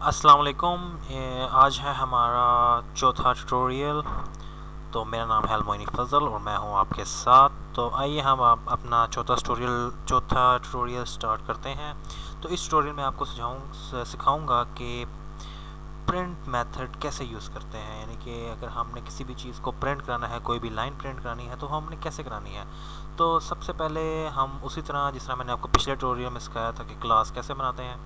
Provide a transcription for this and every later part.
अस्सलाम वालेकुम। आज है हमारा चौथा ट्यूटोरियल। तो मेरा नाम है अलमोइनी फ़ज़ल और मैं हूं आपके साथ। तो आइए हम आप अपना चौथा ट्यूटोरियल स्टार्ट करते हैं। तो इस ट्यूटोरियल में आपको सिखाऊंगा कि प्रिंट मेथड कैसे यूज़ करते हैं, यानी कि अगर हमने किसी भी चीज़ को प्रिंट कराना है, कोई भी लाइन प्रिंट करानी है तो हमने कैसे करानी है। तो सबसे पहले हम उसी तरह जिस तरह मैंने आपको पिछले ट्यूटोरियल में सिखाया था कि क्लास कैसे बनाते हैं,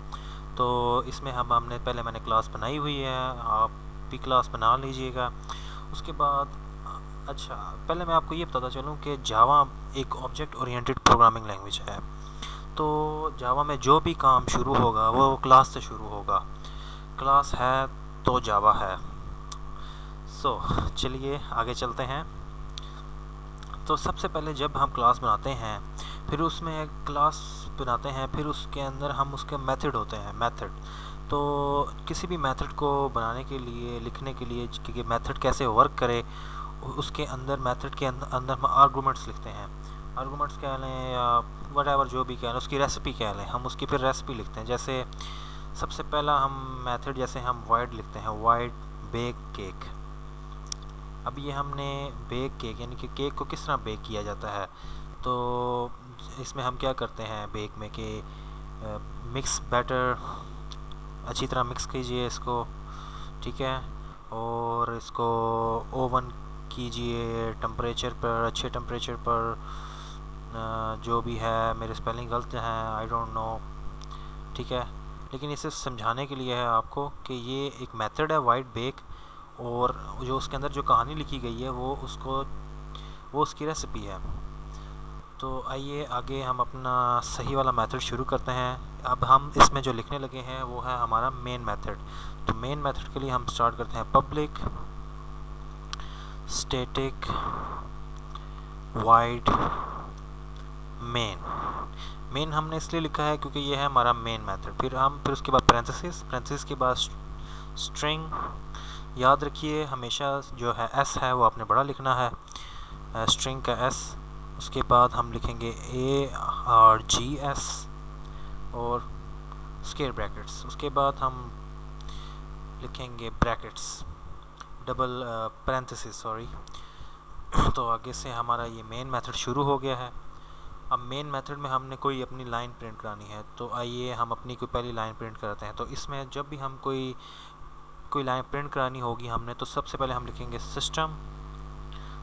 तो इसमें मैंने क्लास बनाई हुई है, आप भी क्लास बना लीजिएगा। उसके बाद अच्छा, पहले मैं आपको ये बताता चलूँ कि जावा एक ऑब्जेक्ट ओरिएंटेड प्रोग्रामिंग लैंग्वेज है। तो जावा में जो भी काम शुरू होगा वो क्लास से शुरू होगा। क्लास है तो जावा है। चलिए आगे चलते हैं। तो सबसे पहले जब हम क्लास बनाते हैं, फिर उसमें क्लास बनाते हैं, फिर उसके अंदर हम उसके मेथड होते हैं, मेथड। तो किसी भी मेथड को बनाने के लिए, लिखने के लिए कि मेथड कैसे वर्क करे, उसके अंदर मेथड के अंदर हम आर्गूमेंट्स लिखते हैं। आर्गूमेंट्स कह लें या वट जो भी कह लें, उसकी रेसिपी कह लें, हम उसकी फिर रेसिपी लिखते हैं। जैसे सबसे पहला हम मेथड, जैसे हम वाइड लिखते हैं, वाइड बेक केक। अब ये हमने बेक केक यानी कि केक को किस तरह बेक किया जाता है, तो इसमें हम क्या करते हैं बेक में कि मिक्स बैटर, अच्छी तरह मिक्स कीजिए इसको, ठीक है, और इसको ओवन कीजिए टेम्परेचर पर, अच्छे टेम्परेचर पर। जो भी है, मेरे स्पेलिंग गलत हैं, आई डोंट नो, ठीक है, लेकिन इसे समझाने के लिए है आपको कि ये एक मेथड है वाइड बेक, और जो उसके अंदर जो कहानी लिखी गई है वो उसकी रेसिपी है। तो आइए आगे हम अपना सही वाला मेथड शुरू करते हैं। अब हम इसमें जो लिखने लगे हैं वो है हमारा मेन मेथड। तो मेन मेथड के लिए हम स्टार्ट करते हैं public static wide main. Main हमने इसलिए लिखा है क्योंकि ये है हमारा मेन मेथड। फिर उसके बाद पैरेंथेसिस के बाद स्ट्रिंग। याद रखिए हमेशा जो है एस है वो आपने बड़ा लिखना है, स्ट्रिंग का एस। उसके बाद हम लिखेंगे ARGS और स्क्वायर ब्रैकेट्स। उसके बाद हम लिखेंगे ब्रैकेट्स, डबल पैरेंथेसिस, सॉरी। तो आगे से हमारा ये मेन मेथड शुरू हो गया है। अब मेन मेथड में हमने कोई अपनी लाइन प्रिंट करानी है, तो आइए हम अपनी कोई पहली लाइन प्रिंट कराते हैं। तो इसमें जब भी हम कोई लाइन प्रिंट करानी होगी हमने, तो सबसे पहले हम लिखेंगे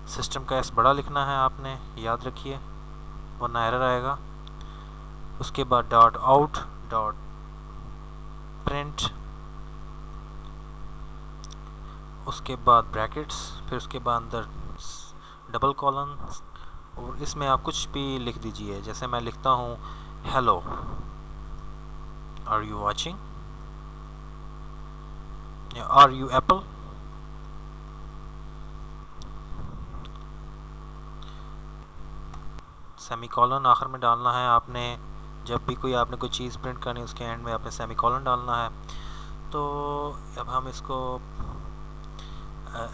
सिस्टम का एस बड़ा लिखना है आपने, याद रखिए, वरना एरर आएगा। उसके बाद डॉट आउट डॉट प्रिंट, उसके बाद ब्रैकेट्स, फिर उसके बाद अंदर डबल कॉलन, और इसमें आप कुछ भी लिख दीजिए। जैसे मैं लिखता हूँ hello, are you watching, are you apple. Semicolon आखिर में डालना है आपने। जब भी आपने कोई चीज़ प्रिंट करनी है उसके एंड में आपने सेमीकोलन डालना है। तो अब हम इसको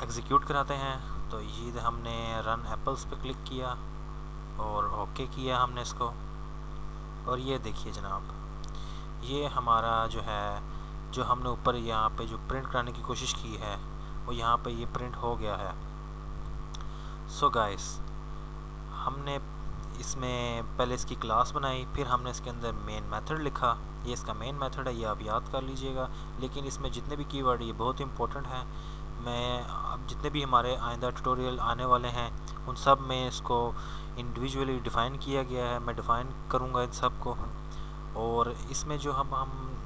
एग्जीक्यूट कराते हैं। तो ये हमने रन एप्पल्स पे क्लिक किया और ओके किया हमने इसको, और ये देखिए जनाब, ये हमारा जो है, जो हमने ऊपर यहाँ पे जो प्रिंट कराने की कोशिश की है वो यहाँ पे ये प्रिंट हो गया है। सो गाइस, हमने इसमें पहले इसकी क्लास बनाई, फिर हमने इसके अंदर मेन मेथड लिखा। ये इसका मेन मेथड है, ये आप याद कर लीजिएगा। लेकिन इसमें जितने भी कीवर्ड ये बहुत इंपॉर्टेंट हैं। मैं अब जितने भी हमारे आइंदा ट्यूटोरियल आने वाले हैं उन सब में इसको इंडिविजुअली डिफ़ाइन किया गया है। मैं डिफ़ाइन करूँगा इन सब को, और इसमें जो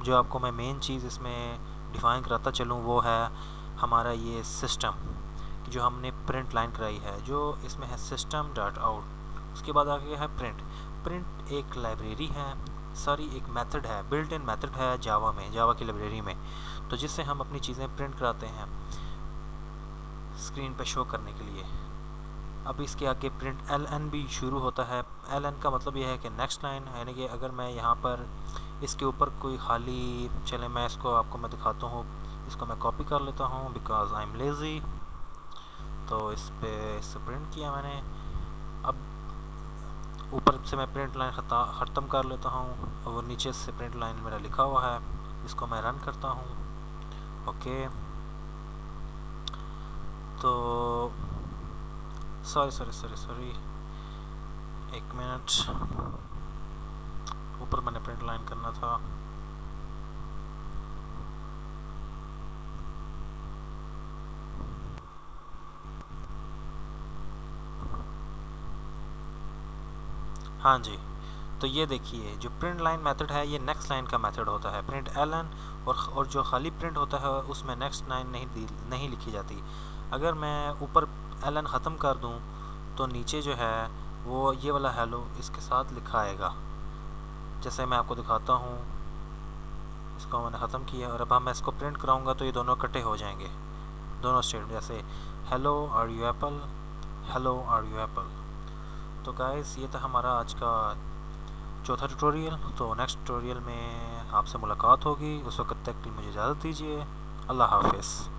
जो आपको मैं मेन चीज़ इसमें डिफ़ाइन कराता चलूँ वो है हमारा ये सिस्टम, कि जो हमने प्रिंट लाइन कराई है, जो इसमें है सिस्टम डॉट आउट। उसके बाद आगे है प्रिंट एक लाइब्रेरी है, एक मेथड है, बिल्ट इन मेथड है जावा की लाइब्रेरी में, तो जिससे हम अपनी चीज़ें प्रिंट कराते हैं स्क्रीन पे शो करने के लिए। अब इसके आगे प्रिंट LN भी शुरू होता है। LN का मतलब यह है कि नेक्स्ट लाइन, यानी कि अगर मैं यहाँ पर इसके ऊपर कोई खाली, चले मैं इसको आपको मैं दिखाता हूँ, इसको मैं कॉपी कर लेता हूँ बिकॉज आई एम लेज़ी। तो इससे प्रिंट किया मैंने। अब ऊपर से मैं प्रिंट लाइन ख़त्म कर लेता हूँ, और नीचे से प्रिंट लाइन मेरा लिखा हुआ है, इसको मैं रन करता हूँ। ओके। तो सॉरी, एक मिनट, ऊपर मैंने प्रिंट लाइन करना था। हाँ जी, तो ये देखिए जो प्रिंट लाइन मेथड है ये नेक्स्ट लाइन का मेथड होता है। प्रिंट एलन और जो खाली प्रिंट होता है उसमें नेक्स्ट लाइन नहीं लिखी जाती। अगर मैं ऊपर एलन ख़त्म कर दूं तो नीचे जो है वो ये वाला हेलो इसके साथ लिखा आएगा। जैसे मैं आपको दिखाता हूँ, इसको मैंने ख़त्म किया और अब मैं इसको प्रिंट कराऊंगा तो ये दोनों इकट्ठे हो जाएंगे, दोनों स्टेटमेंट, जैसे hello are you apple, hello are you apple. तो गाइस ये था हमारा आज का चौथा ट्यूटोरियल। तो नेक्स्ट ट्यूटोरियल में आपसे मुलाकात होगी, उस वक्त तक मुझे इजाज़त दीजिए। अल्लाह हाफ़िज़।